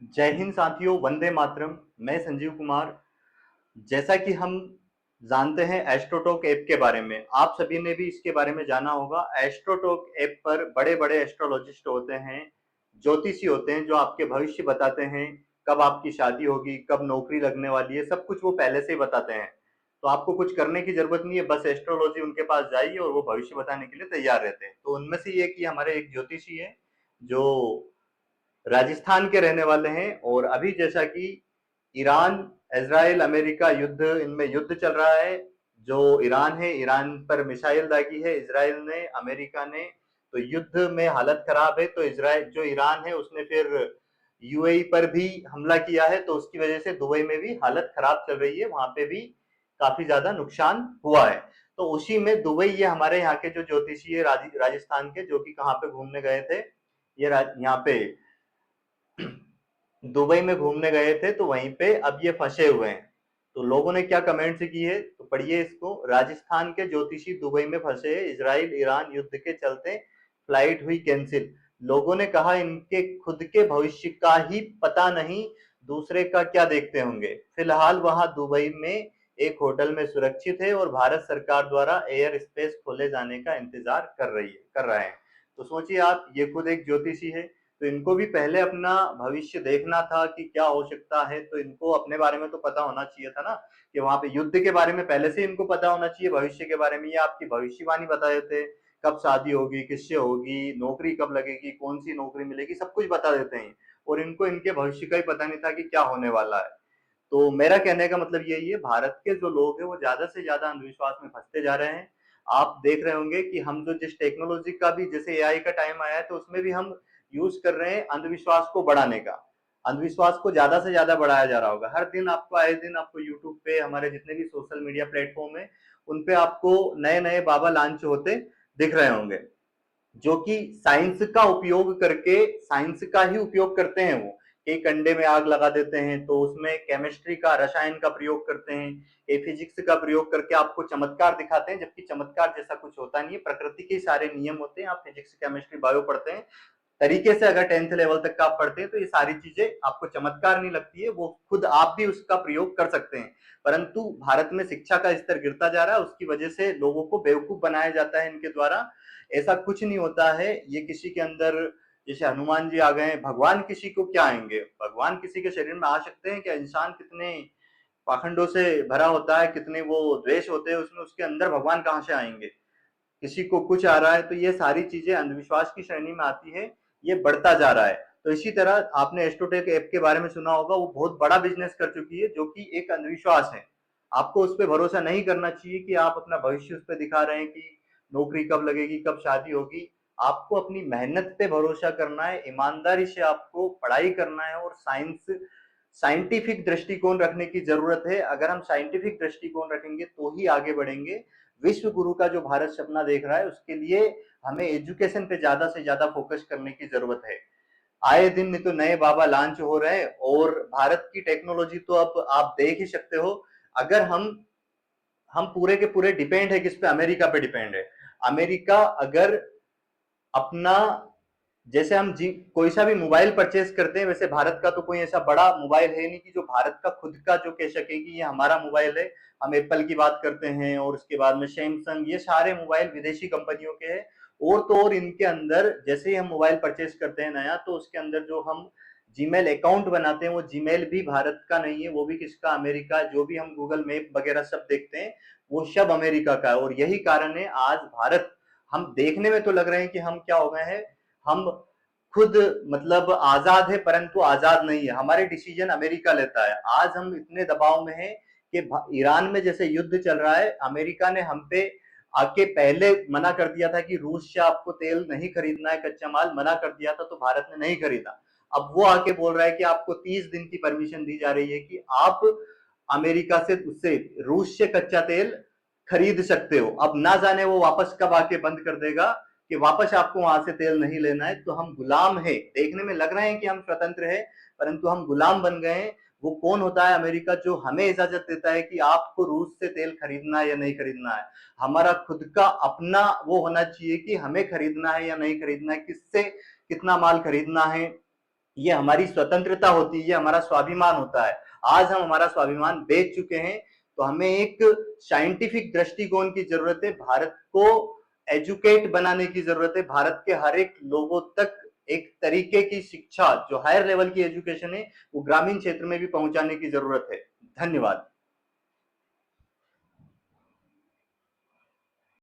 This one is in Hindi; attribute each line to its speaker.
Speaker 1: जय हिंद साथियों, वंदे मातरम। मैं संजीव कुमार। जैसा कि हम जानते हैं एस्ट्रोटॉक ऐप के बारे में, आप सभी ने भी इसके बारे में जाना होगा। एस्ट्रोटॉक ऐप पर बड़े बड़े एस्ट्रोलॉजिस्ट होते हैं, ज्योतिषी होते हैं, जो आपके भविष्य बताते हैं। कब आपकी शादी होगी, कब नौकरी लगने वाली है, सब कुछ वो पहले से ही बताते हैं। तो आपको कुछ करने की जरूरत नहीं है, बस एस्ट्रोलॉजी उनके पास जाइए और वो भविष्य बताने के लिए तैयार रहते हैं। तो उनमें से ये कि हमारे एक ज्योतिषी है जो राजस्थान के रहने वाले हैं। और अभी जैसा कि ईरान, इजराइल, अमेरिका युद्ध, इनमें युद्ध चल रहा है। जो ईरान है, ईरान पर मिसाइल दागी है इसराइल ने, अमेरिका ने। तो युद्ध में हालत खराब है। तो इसराइल, जो ईरान है, उसने फिर यूएई पर भी हमला किया है। तो उसकी वजह से दुबई में भी हालत खराब चल रही है, वहां पे भी काफी ज्यादा नुकसान हुआ है। तो उसी में दुबई, ये हमारे यहाँ के जो ज्योतिषी है राजस्थान के, जो कि कहाँ पे घूमने गए थे, ये यहाँ पे दुबई में घूमने गए थे। तो वहीं पे अब ये फंसे हुए हैं। तो लोगों ने क्या कमेंट्स की है, तो पढ़िए इसको। राजस्थान के ज्योतिषी दुबई में फंसे, इजराइल ईरान युद्ध के चलते फ्लाइट हुई कैंसिल। लोगों ने कहा इनके खुद के भविष्य का ही पता नहीं, दूसरे का क्या देखते होंगे। फिलहाल वहां दुबई में एक होटल में सुरक्षित है और भारत सरकार द्वारा एयर स्पेस खोले जाने का इंतजार कर रहे हैं। तो सोचिए आप, ये खुद एक ज्योतिषी है। तो इनको भी पहले अपना भविष्य देखना था कि क्या हो सकता है। तो इनको अपने बारे में तो पता होना चाहिए था ना, कि वहां पे युद्ध के बारे में पहले से इनको पता होना चाहिए। भविष्य के बारे में ये आपकी भविष्यवाणी बता देते, कब शादी होगी, किससे होगी, नौकरी कब लगेगी, कौन सी नौकरी मिलेगी, सब कुछ बता देते हैं। और इनको इनके भविष्य का ही पता नहीं था कि क्या होने वाला है। तो मेरा कहने का मतलब यही है, भारत के जो लोग हैं वो ज्यादा से ज्यादा अंधविश्वास में फंसते जा रहे हैं। आप देख रहे होंगे कि हम जो जिस टेक्नोलॉजी का भी, जैसे एआई का टाइम आया है, तो उसमें भी हम यूज कर रहे हैं अंधविश्वास को बढ़ाने का। अंधविश्वास को ज्यादा से ज्यादा बढ़ाया जा रहा होगा। हर दिन आपको, आए दिन आपको यूट्यूब पे, हमारे जितने भी सोशल मीडिया प्लेटफॉर्म है, उन पे आपको नए नए बाबा लॉन्च होते दिख रहे होंगे, जो कि साइंस का उपयोग करके, साइंस का ही उपयोग करते हैं। वो एक कंडे में आग लगा देते हैं, तो उसमें केमिस्ट्री का, रसायन का प्रयोग करते हैं, ये फिजिक्स का प्रयोग करके आपको चमत्कार दिखाते हैं। जबकि चमत्कार जैसा कुछ होता नहीं है, प्रकृति के सारे नियम होते हैं। आप फिजिक्स, केमिस्ट्री, बायो पढ़ते हैं तरीके से, अगर 10th लेवल तक का आप पढ़ते हैं, तो ये सारी चीजें आपको चमत्कार नहीं लगती है, वो खुद आप भी उसका प्रयोग कर सकते हैं। परंतु भारत में शिक्षा का स्तर गिरता जा रहा है, उसकी वजह से लोगों को बेवकूफ बनाया जाता है इनके द्वारा। ऐसा कुछ नहीं होता है। ये किसी के अंदर, जैसे हनुमान जी आ गए, भगवान किसी को क्या आएंगे, भगवान किसी के शरीर में आ सकते हैं क्या? इंसान कितने पाखंडों से भरा होता है, कितने वो द्वेष होते हैं उसमें, उसके अंदर भगवान कहाँ से आएंगे? किसी को कुछ आ रहा है। तो ये सारी चीजें अंधविश्वास की श्रेणी में आती है, ये बढ़ता जा रहा है। तो इसी तरह आपने एस्ट्रोटेक ऐप के बारे में सुना होगा, वो बहुत बड़ा बिजनेस कर चुकी है, जो कि एक अंधविश्वास है। आपको उस पर भरोसा नहीं करना चाहिए कि आप अपना भविष्य उस पर दिखा रहे हैं कि नौकरी कब लगेगी, कब शादी होगी। आपको अपनी मेहनत पे भरोसा करना है, ईमानदारी से आपको पढ़ाई करना है, और साइंटिफिक दृष्टिकोण रखने की जरूरत है। अगर हम साइंटिफिक दृष्टिकोण रखेंगे तो ही आगे बढ़ेंगे। विश्व गुरु का जो भारत सपना देख रहा है, उसके लिए हमें एजुकेशन पे ज्यादा से ज्यादा फोकस करने की जरूरत है। आए दिन नहीं तो नए बाबा लॉन्च हो रहे हैं। और भारत की टेक्नोलॉजी तो अब आप देख ही सकते हो। अगर हम पूरे के पूरे डिपेंड है किस पे? अमेरिका पे डिपेंड है। अमेरिका अगर अपना, जैसे हम जी कोई सा भी मोबाइल परचेज करते हैं, वैसे भारत का तो कोई ऐसा बड़ा मोबाइल है नहीं कि जो भारत का खुद का जो कह सके कि ये हमारा मोबाइल है। हम एप्पल की बात करते हैं, और उसके बाद में सैमसंग, ये सारे मोबाइल विदेशी कंपनियों के हैं। और तो और इनके अंदर जैसे ही हम मोबाइल परचेज करते हैं नया, तो उसके अंदर जो हम जीमेल अकाउंट बनाते हैं, वो जीमेल भी भारत का नहीं है, वो भी किसका? अमेरिका। जो भी हम गूगल मैप वगैरह सब देखते हैं, वो सब अमेरिका का है। और यही कारण है आज भारत, हम देखने में तो लग रहे हैं कि हम क्या हो गए हैं, हम खुद मतलब आजाद है, परंतु आजाद नहीं है। हमारे डिसीजन अमेरिका लेता है। आज हम इतने दबाव में हैं कि ईरान में जैसे युद्ध चल रहा है, अमेरिका ने हम पे आके पहले मना कर दिया था कि रूस से आपको तेल नहीं खरीदना है, कच्चा माल मना कर दिया था, तो भारत ने नहीं खरीदा। अब वो आके बोल रहा है कि आपको 30 दिन की परमिशन दी जा रही है कि आप अमेरिका से, उससे, रूस से कच्चा तेल खरीद सकते हो। अब ना जाने वो वापस कब आके बंद कर देगा कि वापस आपको वहां से तेल नहीं लेना है। तो हम गुलाम है। देखने में लग रहे हैं कि हम स्वतंत्र है, परंतु हम गुलाम बन गए हैं। वो कौन होता है अमेरिका, जो हमें इजाजत देता है कि आपको रूस से तेल खरीदना है या नहीं खरीदना है? हमारा खुद का अपना वो होना चाहिए कि हमें खरीदना है या नहीं खरीदना है, किससे कितना माल खरीदना है। ये हमारी स्वतंत्रता होती है, ये हमारा स्वाभिमान होता है। आज हम हमारा स्वाभिमान बेच चुके हैं, तो हमें एक साइंटिफिक दृष्टिकोण की जरूरत है, भारत को एजुकेट बनाने की जरूरत है, भारत के हर एक लोगों तक एक तरीके की शिक्षा जो हायर लेवल की एजुकेशन है वो ग्रामीण क्षेत्र में भी पहुंचाने की जरूरत है। धन्यवाद।